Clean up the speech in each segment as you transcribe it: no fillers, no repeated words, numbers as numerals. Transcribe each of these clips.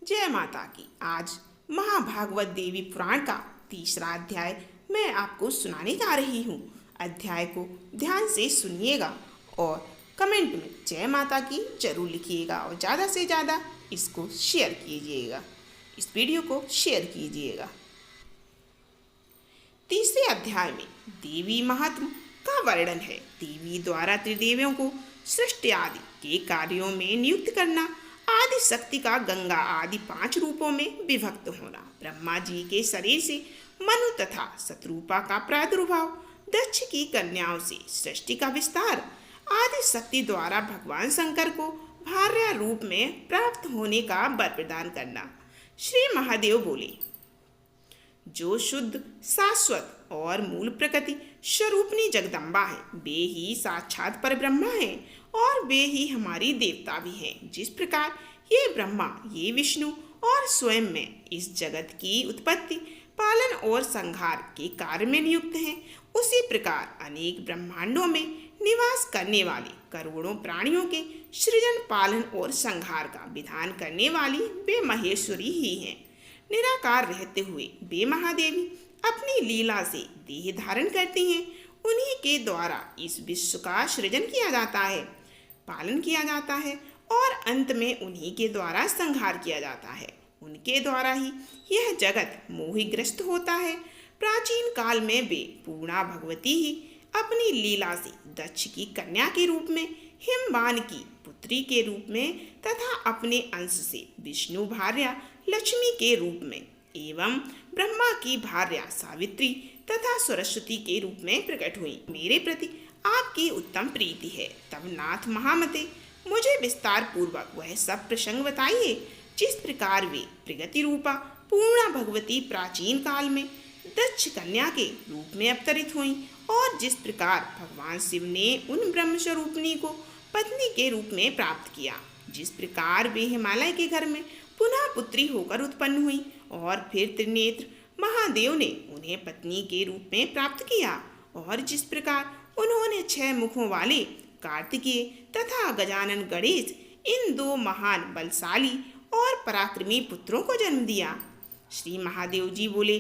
जय माता की। आज महाभागवत देवी पुराण का तीसरा अध्याय मैं आपको सुनाने जा रही हूँ। अध्याय को ध्यान से सुनिएगा और कमेंट में जय माता की जरूर लिखिएगा और ज़्यादा से ज़्यादा इसको शेयर कीजिएगा, इस वीडियो को शेयर कीजिएगा। तीसरे अध्याय में देवी महात्म का वर्णन है। देवी द्वारा त्रिदेवियों को सृष्टि आदि के कार्यों में नियुक्त करना, आदि शक्ति का गंगा आदि 5 रूपों में विभक्त होना, ब्रह्मा जी के शरीर से मनु तथा शत्रुपा का प्रादुर्भाव, दक्ष की कन्याओं से सृष्टि का विस्तार, आदि शक्ति द्वारा भगवान शंकर को भार्या रूप में प्राप्त होने का वर प्रदान करना। श्री महादेव बोले, जो शुद्ध शाश्वत और मूल प्रकृति स्वरूपनी जगदम्बा है, वे ही साक्षात पर ब्रह्मा हैं और वे ही हमारी देवता भी हैं। जिस प्रकार ये ब्रह्मा, ये विष्णु और स्वयं में इस जगत की उत्पत्ति, पालन और संहार के कार्य में नियुक्त हैं, उसी प्रकार अनेक ब्रह्मांडों में निवास करने वाली करोड़ों प्राणियों के सृजन, पालन और संहार का विधान करने वाली वे महेश्वरी ही हैं। निराकार रहते हुए वे महादेवी अपनी लीला से देह धारण करती हैं। उन्हीं के द्वारा इस विश्व का सृजन किया जाता है, पालन किया जाता है और अंत में उन्हीं के द्वारा संहार किया जाता है। उनके द्वारा ही यह जगत मोहग्रस्त होता है। प्राचीन काल में वे पूर्णा भगवती ही अपनी लीला से दक्ष की कन्या के रूप में, हिमवान की पुत्री के रूप में तथा अपने अंश से विष्णु भार्या लक्ष्मी के रूप में एवं ब्रह्मा की भार्या सावित्री तथा सरस्वती के रूप में प्रकट हुई। मेरे प्रति आपकी उत्तम प्रीति है, तब नाथ महामते मुझे विस्तार पूर्वक वह सब प्रसंग बताइए, जिस प्रकार वे प्रगति रूपा पूर्णा भगवती प्राचीन काल में दक्ष कन्या के रूप में अवतरित हुई और जिस प्रकार भगवान शिव ने उन ब्रह्म स्वरूपिणी को पत्नी के रूप में प्राप्त किया, जिस प्रकार वे हिमालय के घर में पुनः पुत्री होकर उत्पन्न हुई और फिर त्रिनेत्र महादेव ने उन्हें पत्नी के रूप में प्राप्त किया और जिस प्रकार उन्होंने 6 मुखों वाले कार्तिकेय तथा गजानन गणेश इन 2 महान बलशाली और पराक्रमी पुत्रों को जन्म दिया। श्री महादेव जी बोले,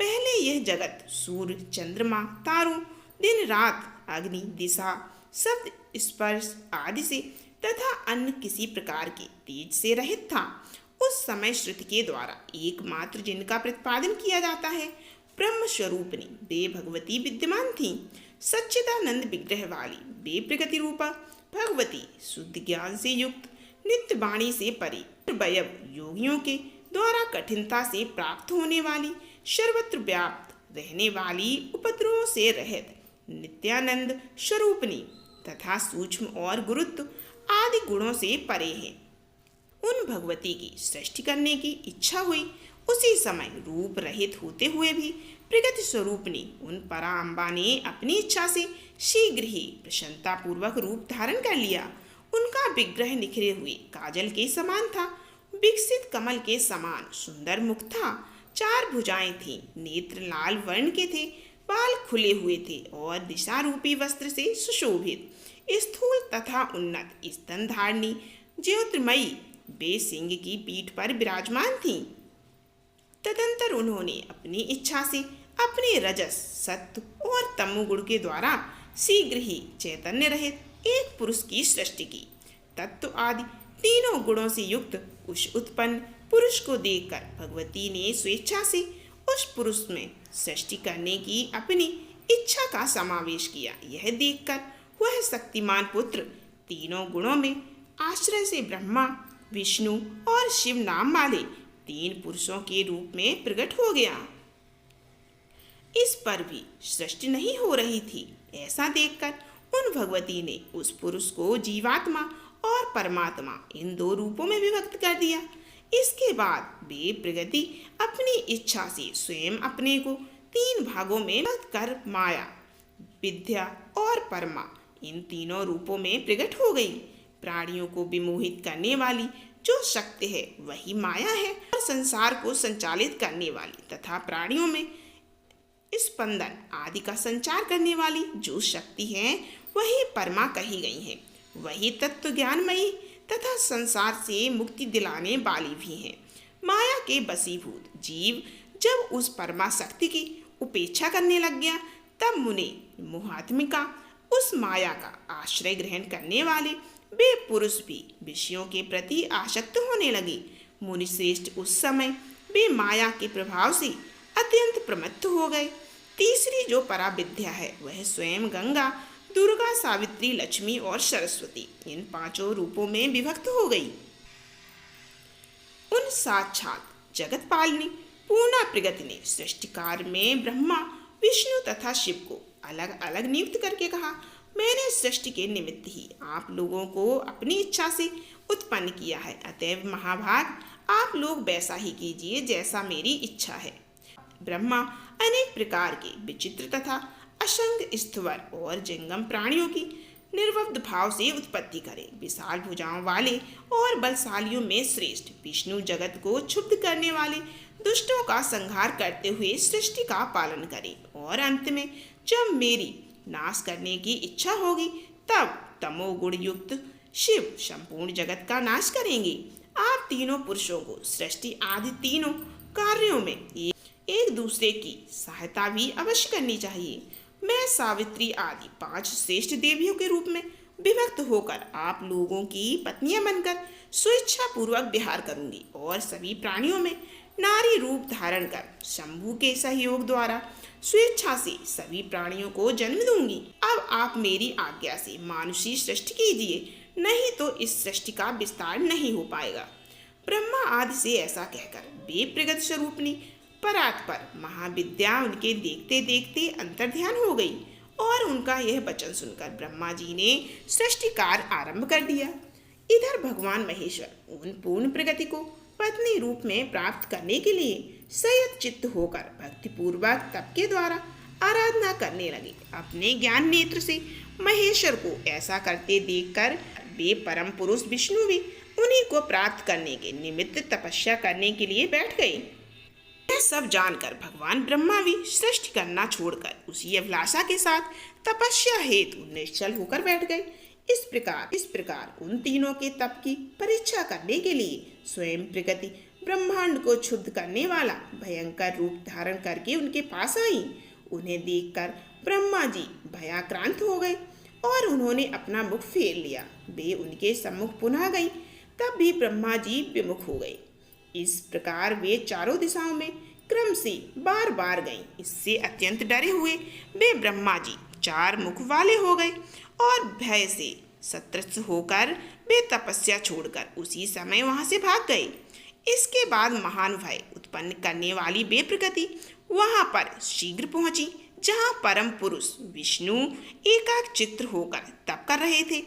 पहले यह जगत सूर्य, चंद्रमा, तारों, दिन रात, अग्नि, दिशा, शब्द, स्पर्श आदि से तथा अन्य किसी प्रकार के तेज से रहित था। उस समय श्रुति के द्वारा एकमात्र जिनका प्रतिपादन किया जाता है, ब्रह्म स्वरूपिणी वे भगवती विद्यमान थी। सच्चिदानंद विग्रह वाली वे प्रगति रूपा भगवती शुद्ध ज्ञान से युक्त, नित्य वाणी से परे, वैभव योगियों के द्वारा कठिनता से प्राप्त होने वाली, सर्वत्र व्याप्त रहने वाली, उपद्रवों से रहित, नित्यानंद स्वरूपिणी तथा सूक्ष्म और गुरुत्व आदि गुणों से परे है। उन भगवती की सृष्टि करने की इच्छा हुई, उसी समय रूप रहित होते हुए भी प्रगति स्वरूपिणी उन पराम्बा ने अपनी इच्छा से शीघ्र ही प्रसन्नता पूर्वक रूप धारण कर लिया। उनका विग्रह निखरे हुए काजल के समान था, विकसित कमल के समान सुंदर मुख था, 4 भुजाएं थीं, नेत्र लाल वर्ण के थे, बाल खुले हुए थे और दिशा रूपी वस्त्र से सुशोभित, स्थूल तथा उन्नत स्तन धारणी ज्योतिर्मयी वे सिंह की पीठ पर विराजमान थीं। तदंतर उन्होंने अपनी इच्छा से अपने रजस, सत्व और तमोगुण के द्वारा शीघ्र ही चैतन्य रहित एक पुरुष की सृष्टि की। तत्व आदि तीनों गुणों से युक्त उस उत्पन्न पुरुष को देखकर भगवती ने स्वेच्छा से उस पुरुष में सृष्टि करने की अपनी इच्छा का समावेश किया। यह देखकर वह शक्तिमान पुत्र तीनों गुणों में आश्रय से ब्रह्मा, विष्णु और शिव नाम वाले 3 पुरुषों के रूप में प्रकट हो गया। इस पर भी सृष्टि नहीं हो रही थी। ऐसा देखकर उन भगवती ने उस पुरुष को जीवात्मा और परमात्मा इन 2 रूपों में विभक्त कर दिया। इसके बाद वे प्रगति अपनी इच्छा से स्वयं अपने को 3 भागों में विभक्त कर माया, विद्या और परमा इन तीनों रूपों में प्रकट हो गई। प्राणियों को विमोहित करने वाली जो शक्ति है वही माया है और संसार को संचालित करने वाली तथा प्राणियों में स्पंदन आदि का संचार करने वाली जो शक्ति है वही परमा कही गई है। वही तत्व ज्ञानमयी तथा संसार से मुक्ति दिलाने वाली भी हैं। माया के बसीभूत जीव जब उस परमा शक्ति की उपेक्षा करने लग गया, तब मुनि मोहात्मिका उस माया का आश्रय ग्रहण करने वाले वे पुरुष भी विषयों के प्रति आसक्त होने लगे। मुनि श्रेष्ठ उस समय वे माया के प्रभाव से अत्यंत प्रमत्त हो गए। तीसरी जो पराविद्या है वह स्वयं गंगा, दुर्गा, सावित्री, लक्ष्मी और सरस्वती इन पांचों रूपों में विभक्त हो गई। उन साक्षात जगत पालिनी पूर्णा प्रगति ने सृष्टिकार में ब्रह्मा, विष्णु तथा शिव को अलग अलग नियुक्त करके कहा, मैंने सृष्टि के निमित्त ही आप लोगों को अपनी इच्छा से उत्पन्न किया है, अतएव महाभाग आप लोग वैसा ही कीजिए जैसा मेरी इच्छा है। ब्रह्मा अनेक प्रकार के विचित्र तथा असंग स्थवर और जंगम प्राणियों की निर्वब्ध भाव से उत्पत्ति करे। विशाल भुजाओं वाले और बलशालियों में श्रेष्ठ विष्णु जगत को क्षुब्ध करने वाले दुष्टों का संहार करते हुए सृष्टि का पालन करे, और अंत में जब मेरी नाश करने की इच्छा होगी तब तमोगुण युक्त शिव संपूर्ण जगत का नाश करेंगे। आप तीनों पुरुषों को सृष्टि आदि तीनों कार्यों में एक दूसरे की सहायता भी अवश्य करनी चाहिए। मैं सावित्री आदि 5 श्रेष्ठ देवियों के रूप में विभक्त होकर आप लोगों की पत्नियां बनकर स्वेच्छा पूर्वक विहार करूंगी और सभी प्राणियों में नारी रूप धारण कर शंभु के सहयोग द्वारा स्वेच्छा से सभी प्राणियों को जन्म दूंगी। अब आप मेरी आज्ञा से मानुषी सृष्टि कीजिए, नहीं तो इस सृष्टि का विस्तार नहीं हो पाएगा। ब्रह्मा आदि से ऐसा कहकर वे प्रगत स्वरूपनी परात्पर महाविद्या उनके देखते देखते अंतर्ध्यान हो गई, और उनका यह वचन सुनकर ब्रह्मा जी ने सृष्टि कार्य आरंभ कर दिया। इधर भगवान महेश्वर उन पूर्ण प्रगति को पत्नी रूप में प्राप्त करने के लिए संयत चित्त होकर भक्तिपूर्वक तप के द्वारा आराधना करने लगे। अपने ज्ञान नेत्र से महेश्वर को ऐसा करते देखकर वे परम पुरुष विष्णु भी उन्हीं को प्राप्त करने के निमित्त तपस्या करने के लिए बैठ गए। यह सब जानकर भगवान ब्रह्मा भी सृष्टि करना छोड़कर उसी अभिलाषा के साथ तपस्या हेतु निश्चल होकर बैठ गए। इस प्रकार उन तीनों के तप की परीक्षा करने के लिए स्वयं प्रकृति ब्रह्मांड को क्षुब्ध करने वाला भयंकर रूप धारण करके उनके पास आई। उन्हें देखकर ब्रह्मा जी भयाक्रांत हो गए और उन्होंने अपना मुख फेर लिया। वे उनके सम्मुख पुनः गई, तब भी ब्रह्मा जी विमुख हो गए। इस प्रकार वे चारों दिशाओं में क्रम से बार बार गईं। इससे अत्यंत डरे हुए वे ब्रह्मा जी 4 मुख वाले हो गए और भय से सत्रस्त होकर वे तपस्या छोड़कर उसी समय वहां से भाग गए। इसके बाद महान भय उत्पन्न करने वाली वे प्रकृति वहां पर शीघ्र पहुंची, जहां परम पुरुष विष्णु एकाग्र चित्त होकर तप कर रहे थे।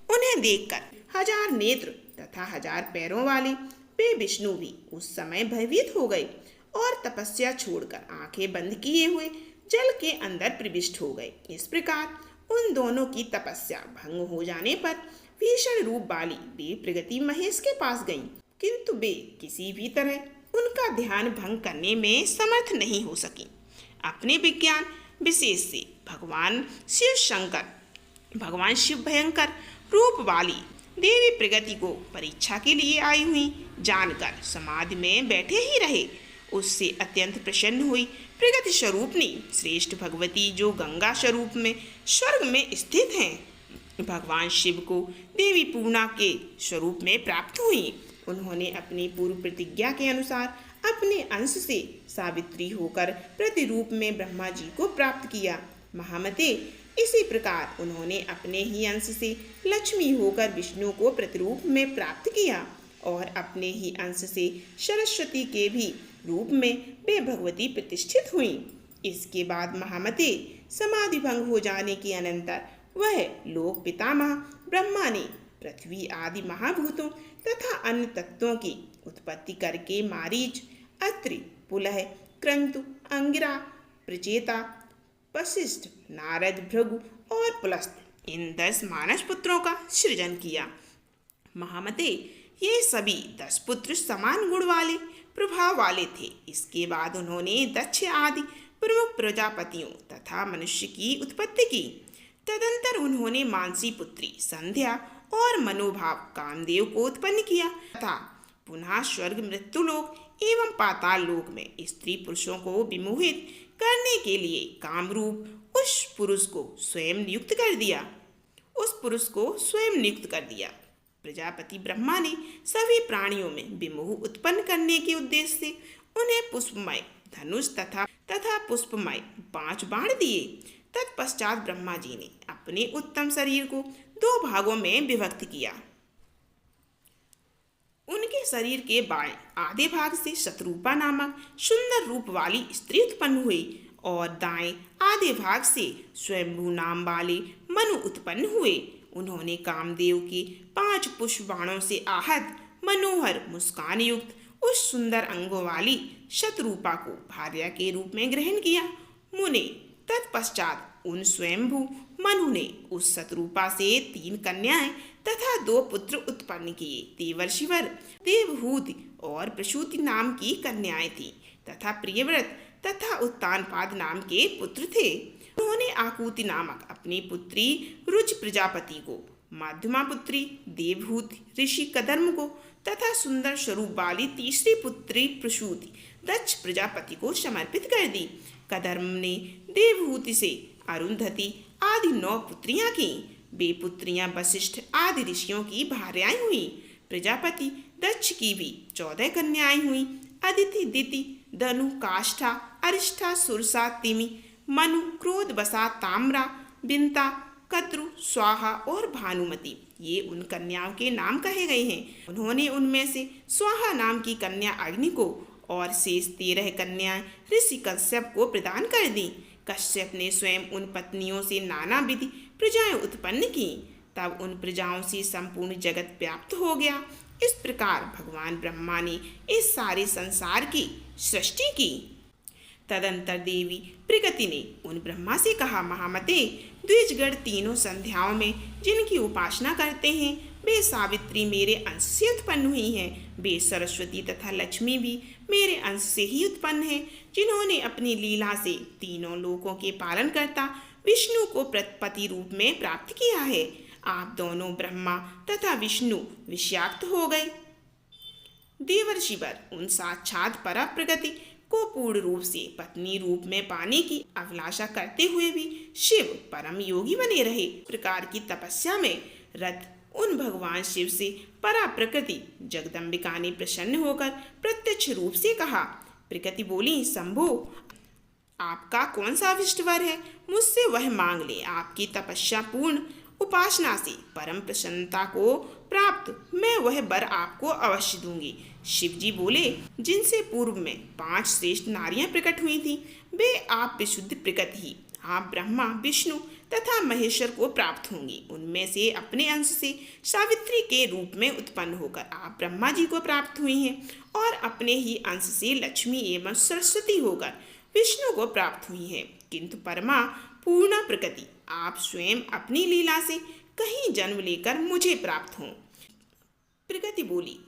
उन्हें देखकर 1000 नेत्र तथा 1000 पैरों वाले वे विष्णु भी उस समय भयभीत हो गए और तपस्या छोड़कर आंखें बंद किए हुए जल के अंदर प्रविष्ट हो गए। इस प्रकार उन दोनों की तपस्या भंग हो जाने पर भीषण रूप वाली वे प्रगति महेश के पास गईं, किंतु वे किसी भी तरह उनका ध्यान भंग करने में समर्थ नहीं हो सकी। अपने विज्ञान विशेष से भगवान शिव भयंकर रूप वाली देवी प्रगति को परीक्षा के लिए आई हुई जानकर समाधि में बैठे ही रहे। उससे अत्यंत प्रसन्न हुई प्रगति स्वरूपनी श्रेष्ठ भगवती, जो गंगा स्वरूप में स्वर्ग में स्थित हैं, भगवान शिव को देवी पूर्णा के स्वरूप में प्राप्त हुई। उन्होंने अपनी पूर्व प्रतिज्ञा के अनुसार अपने अंश से सावित्री होकर प्रतिरूप में ब्रह्मा जी को प्राप्त किया। महामते, इसी प्रकार उन्होंने अपने ही अंश से लक्ष्मी होकर विष्णु को प्रतिरूप में प्राप्त किया और अपने ही अंश से सरस्वती के भी रूप में वे भगवती प्रतिष्ठित हुई। इसके बाद महामते, समाधि भंग हो जाने के अनंतर वह लोक पितामह ब्रह्मा ने पृथ्वी आदि महाभूतों तथा अन्य तत्वों की उत्पत्ति करके मारीच, अत्रि, पुलह, क्रंतु, अंगिरा, प्रचेता, वशिष्ठ, नारद, भृगु और पुलस्त इन 10 मानस पुत्रों का सृजन किया। महामते, ये सभी 10 पुत्र समान गुण वाले प्रभाव वाले थे। इसके बाद उन्होंने दक्ष आदि प्रमुख प्रजापतियों तथा मनुष्य की उत्पत्ति की। तदंतर उन्होंने मानसी पुत्री संध्या और मनोभाव कामदेव को उत्पन्न किया तथा पुनः स्वर्ग, मृत्युलोक एवं पाताल लोक में स्त्री पुरुषों को विमोहित करने के लिए कामरूप उस पुरुष को स्वयं नियुक्त कर दिया। प्रजापति ब्रह्मा ने सभी प्राणियों में विमोह उत्पन्न करने के उद्देश्य से उन्हें पुष्पमय धनुष तथा पुष्पमय 5 बाण दिए। तत्पश्चात ब्रह्मा जी ने अपने उत्तम शरीर को 2 भागों में विभक्त किया। उनके शरीर के बाएं आधे भाग से शतरूपा नामक सुंदर रूप वाली स्त्री उत्पन्न हुई और दाएं आधे भाग से स्वयंभू नाम वाले मनु उत्पन्न हुए। उन्होंने कामदेव के 5 पुष्प बाणों से आहत मनोहर मुस्कान युक्त उस सुंदर अंगों वाली शतरूपा को भार्या के रूप में ग्रहण किया। मुने, तत्पश्चात उन स्वयंभू मनु ने उस शतरूपा से 3 कन्याएं तथा 2 पुत्र उत्पन्न किए। देवर्षिवर, देवहूति और प्रसूति नाम की कन्याएं थीं तथा प्रियव्रत तथा उत्तानपाद नाम के पुत्र थे। उन्होंने आकुति नामक अपनी पुत्री रुच प्रजापति को, माध्यमा पुत्री देवहूति ऋषि कदर्म को तथा सुंदर स्वरूप वाली तीसरी पुत्री प्रसूति दक्ष प्रजापति को समर्पित कर दी। कदर्म ने देवहूति से अरुंधति आदि 9 पुत्रियां की। वे पुत्रियां वशिष्ठ आदि ऋषियों की भार्याएं हुई। प्रजापति दक्ष की भी 14 कन्याएं हुई। अदिति, दिति, धनु, काष्ठा, अरिष्ठा, सुरसा, तिमि, मनु, क्रोध, बसा, ताम्रा, बिंता, कद्रु, स्वाहा और भानुमति, ये उन कन्याओं के नाम कहे गए हैं। उन्होंने उनमें से स्वाहा नाम की कन्या अग्नि को और शेष 13 कन्याएं ऋषि कश्यप को प्रदान कर दी। कश्यप ने स्वयं उन पत्नियों से नाना विधि प्रजाएं उत्पन्न की। तब उन प्रजाओं से संपूर्ण जगत व्याप्त हो गया। इस प्रकार भगवान ब्रह्मा ने इस सारे संसार की सृष्टि की। तदंतर देवी प्रकृति ने उन ब्रह्मा से कहा, महामते, द्विजगण तीनों संध्याओं में जिनकी उपासना करते हैं वे सावित्री मेरे अंश से उत्पन्न हुई हैं। वे सरस्वती तथा लक्ष्मी भी मेरे अंश से ही उत्पन्न हैं, जिन्होंने अपनी लीला से तीनों लोकों के पालन करता विष्णु को पति रूप में प्राप्त किया है। आप दोनों ब्रह्मा तथा विष्णु विषाक्त हो गए। देवर्षिवर उन साक्षात पर प्रकृति को पूर्ण रूप से पत्नी रूप में पाने की अभिलाषा करते हुए भी शिव परम योगी बने रहे। प्रकार की तपस्या में रत उन भगवान शिव से परा प्रकृति जगदम्बिका ने प्रसन्न होकर प्रत्यक्ष रूप से कहा। प्रकृति बोली, शंभो, आपका कौन सा अभिष्ट वर है, मुझसे वह मांग ले। आपकी तपस्या पूर्ण उपासना से परम प्रसन्नता को प्राप्त मैं वह वर आपको अवश्य दूंगी। शिव जी बोले, जिनसे पूर्व में 5 श्रेष्ठ नारियां प्रकट हुई थी, वे आप विशुद्ध प्रकृति ही आप ब्रह्मा, विष्णु तथा महेश्वर को प्राप्त होंगी। उनमें से अपने अंश से सावित्री के रूप में उत्पन्न होकर आप ब्रह्मा जी को प्राप्त हुई हैं और अपने ही अंश से लक्ष्मी एवं सरस्वती होकर विष्णु को प्राप्त हुई हैं। किंतु परमा पूर्ण प्रकृति आप स्वयं अपनी लीला से कहीं जन्म लेकर मुझे प्राप्त हों। प्रकृति बोली,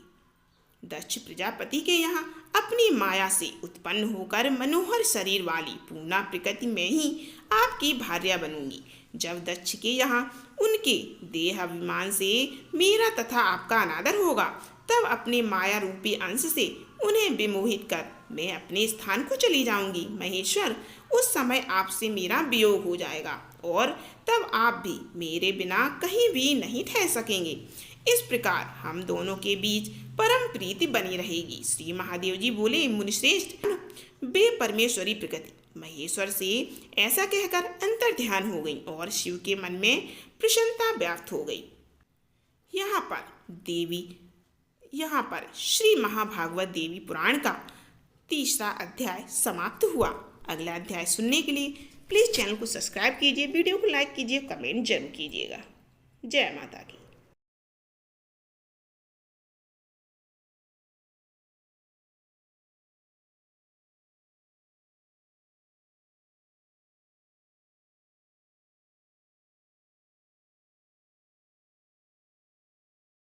दक्ष प्रजापति के यहाँ अपनी माया से उत्पन्न होकर मनोहर शरीर वाली पूर्णा प्रकृति में ही आपकी भार्या बनूंगी। जब दक्ष के यहाँ उनके देह अभिमान से मेरा तथा आपका अनादर होगा, तब अपने माया रूपी अंश से उन्हें विमोहित कर मैं अपने स्थान को चली जाऊंगी। महेश्वर, उस समय आपसे मेरा वियोग हो जाएगा और तब आप भी मेरे बिना कहीं भी नहीं ठहर सकेंगे। इस प्रकार हम दोनों के बीच परम प्रीति बनी रहेगी। श्री महादेव जी बोले, मुनिश्रेष्ठ, वे परमेश्वरी प्रकृति महेश्वर से ऐसा कहकर अंतर ध्यान हो गई और शिव के मन में प्रसन्नता व्याप्त हो गई। यहाँ पर श्री महाभागवत देवी पुराण का 3रा अध्याय समाप्त हुआ। अगला अध्याय सुनने के लिए प्लीज़ चैनल को सब्सक्राइब कीजिए, वीडियो को लाइक कीजिए, कमेंट जरूर कीजिएगा। जय माता की।